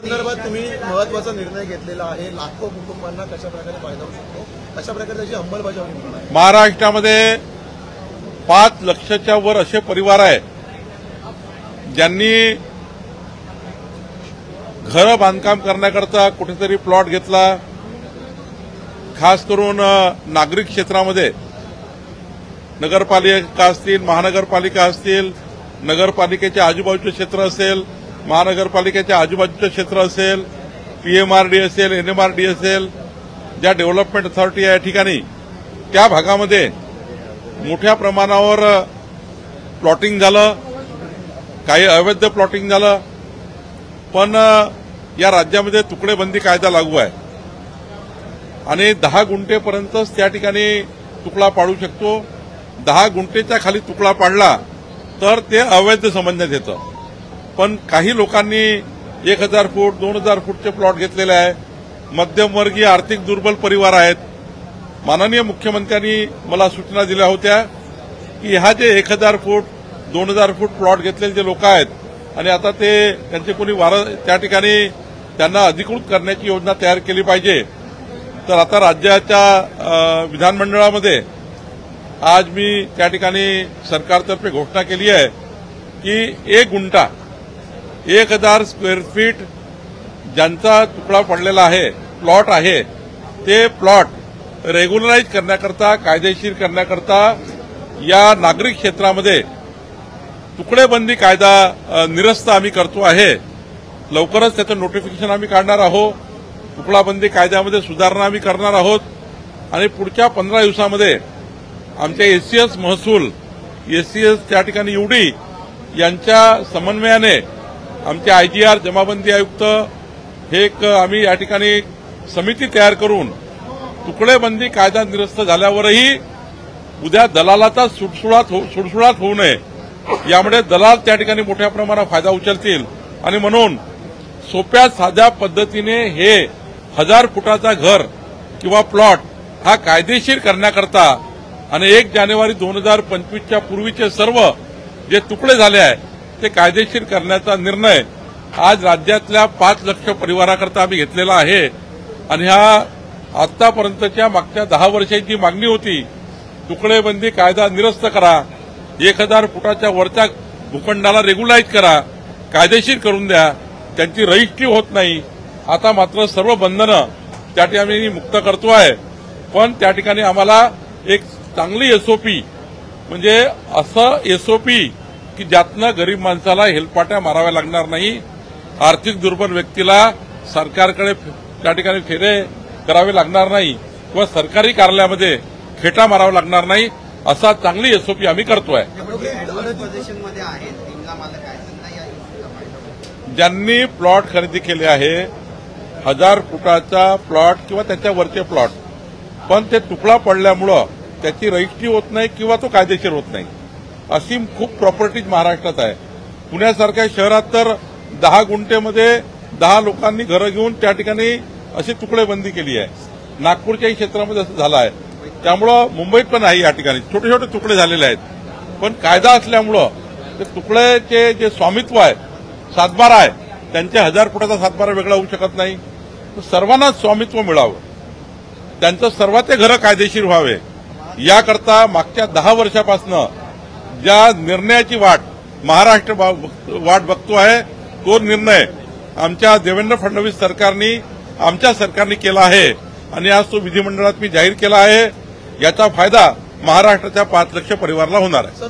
संदर्भात तुम्ही महत्त्वाचा निर्णय घेतलेला आहे। लाखो कुटुंबांना कशा प्रकारे फायदा होऊ शकतो, कशा प्रकारे त्याची अंमलबजावणी होणार आहे। महाराष्ट्रामध्ये 5 लाखाच्या वर असे परिवार आहेत ज्यांनी घर बांधकाम करण्याकरता कुठेतरी प्लॉट घेतला। खास करून नागरिक क्षेत्रामध्ये नगरपालिका असतील, महानगरपालिका असतील, नगरपालिकेच्या आजूबाजूचे क्षेत्र असेल, महानगरपालिकेच्या आजूबाजूचे क्षेत्र असेल, पीएमआरडी असेल, एनएमआरडी असेल, ज्या डेव्हलपमेंट अथॉरिटी आहे या ठिकाणी त्या भागामध्ये मोठ्या प्रमाणावर प्लॉटिंग झालं, काही अवैध प्लॉटिंग झालं। पण या राज्यामध्ये तुकडेबंदी कायदा लागू आहे आणि 10 गुंठेपर्यंतच त्या ठिकाणी तुकडा पाडू शकतो। 10 गुंठेच्या खाली तुकडा पाडला तर ते अवैध समजण्यात येतं। पण काही लोकांनी 1000 फूट 2000 फूटचे प्लॉट घेतलेले आहे। मध्यमवर्गीय आर्थिक दुर्बल परिवार आहेत। माननीय मुख्यमंत्र्यांनी मला सूचना दिल्या होत्या की ह्या जे 1000 फूट 2000 फूट प्लॉट घेतलेले जे लोक आहेत आणि आता ते त्यांचे कोणी त्या ठिकाणी त्यांना अधिकृत करण्याची योजना तयार केली पाहिजे। तर आता राज्याच्या विधानमंडळामध्ये आज मी त्या ठिकाणी सरकारतर्फे घोषणा केली आहे की 1 गुंठा 1000 स्क्वेअर फीट ज्यांचा तुकडा पडलेला आहे, प्लॉट आहे, ते प्लॉट रेग्युलराईज करण्याकरता, कायदेशीर करण्याकरता या नागरिक क्षेत्रामध्ये तुकडेबंदी कायदा निरस्त आम्ही करतो आहे। लवकरच त्याचं नोटिफिकेशन आम्ही काढणार आहोत। तुकडाबंदी कायद्यामध्ये सुधारणा आम्ही करणार आहोत आणि पुढच्या 15 दिवसामध्ये आमच्या एससीएस महसूल, एससीएस त्या ठिकाणी यूडी यांच्या समन्वयाने आमचे आयजीआर, जमाबंदी आयुक्त हे एक आम्ही या ठिकाणी समिती तयार करून तुकडेबंदी कायदा निरस्त झाल्यावरही उद्या दलालाचा सुडसुडाट होऊ नये, यामुळे दलाल त्या ठिकाणी मोठ्या प्रमाणात फायदा उचलतील आणि म्हणून सोप्या साध्या पद्धतीने हे 1000 फुटाचा घर किंवा प्लॉट हा कायदेशीर करण्याकरता आणि 1 जानेवारी 2025च्या पूर्वीचे सर्व जे तुकडे झाले आहे ते कायदेशीर करण्याचा निर्णय आज राज्यातल्या 5 लाख परिवाराकरता आम्ही घेतलेला आहे। आणि ह्या आतापर्यंतच्या मागच्या 10 वर्षांची मागणी होती, तुकडेबंदी कायदा निरस्त करा, 1000 फुटाच्या वरच्या भूखंडाला रेग्युलाईज करा, कायदेशीर करून द्या, त्यांची रजिस्ट्री होत नाही। आता मात्र सर्व बंधनं त्या ठिकाणी मुक्त करतो आहे। पण त्या ठिकाणी आम्हाला एक चांगली एसओपी म्हणजे असं एसओपी की ज्यातनं गरीब माणसाला हेलपाट्या माराव्या लागणार नाही, आर्थिक दुर्बल व्यक्तीला सरकारकडे त्या ठिकाणी फेरे करावे लागणार नाही किंवा सरकारी कार्यालयामध्ये खेटा मारावा लागणार नाही, असा चांगली एसओपी आम्ही करतोय। ज्यांनी प्लॉट खरेदी केले आहे 1000 फुटाचा प्लॉट किंवा त्याच्या वरचे प्लॉट, पण ते तुकडा पडल्यामुळं त्याची रजिस्ट्री होत नाही किंवा तो कायदेशीर होत नाही, अशी खूप प्रॉपर्टीज महाराष्ट्रात आहे। पुण्यासारख्या शहरात तर 10 गुंठेमध्ये 10 लोकांनी घरं घेऊन त्या ठिकाणी अशी तुकडेबंदी केली आहे। नागपूरच्याही क्षेत्रामध्ये असं झालं आहे। त्यामुळं मुंबईत पण आहे या ठिकाणी छोटे छोटे तुकडे झालेले आहेत, पण कायदा असल्यामुळं ते तुकड्याचे जे स्वामित्व आहे, सातबारा आहे, त्यांच्या 1000 फुटाचा सातबारा वेगळा होऊ शकत नाही। सर्वांना स्वामित्व मिळावं, त्यांचं सर्वांचे घरं कायदेशीर व्हावे, याकरता मागच्या 10 वर्षापासून ज्या निर्णयाची वाट महाराष्ट्र वाट बघतो आहे तो निर्णय आमच्या देवेंद्र फडणवीस सरकारने, आमच्या सरकारने केला आहे आणि आज तो विधिमंडळात मी जाहीर केला आहे। याचा फायदा महाराष्ट्राच्या 5 लाख परिवाराला होणार आहे।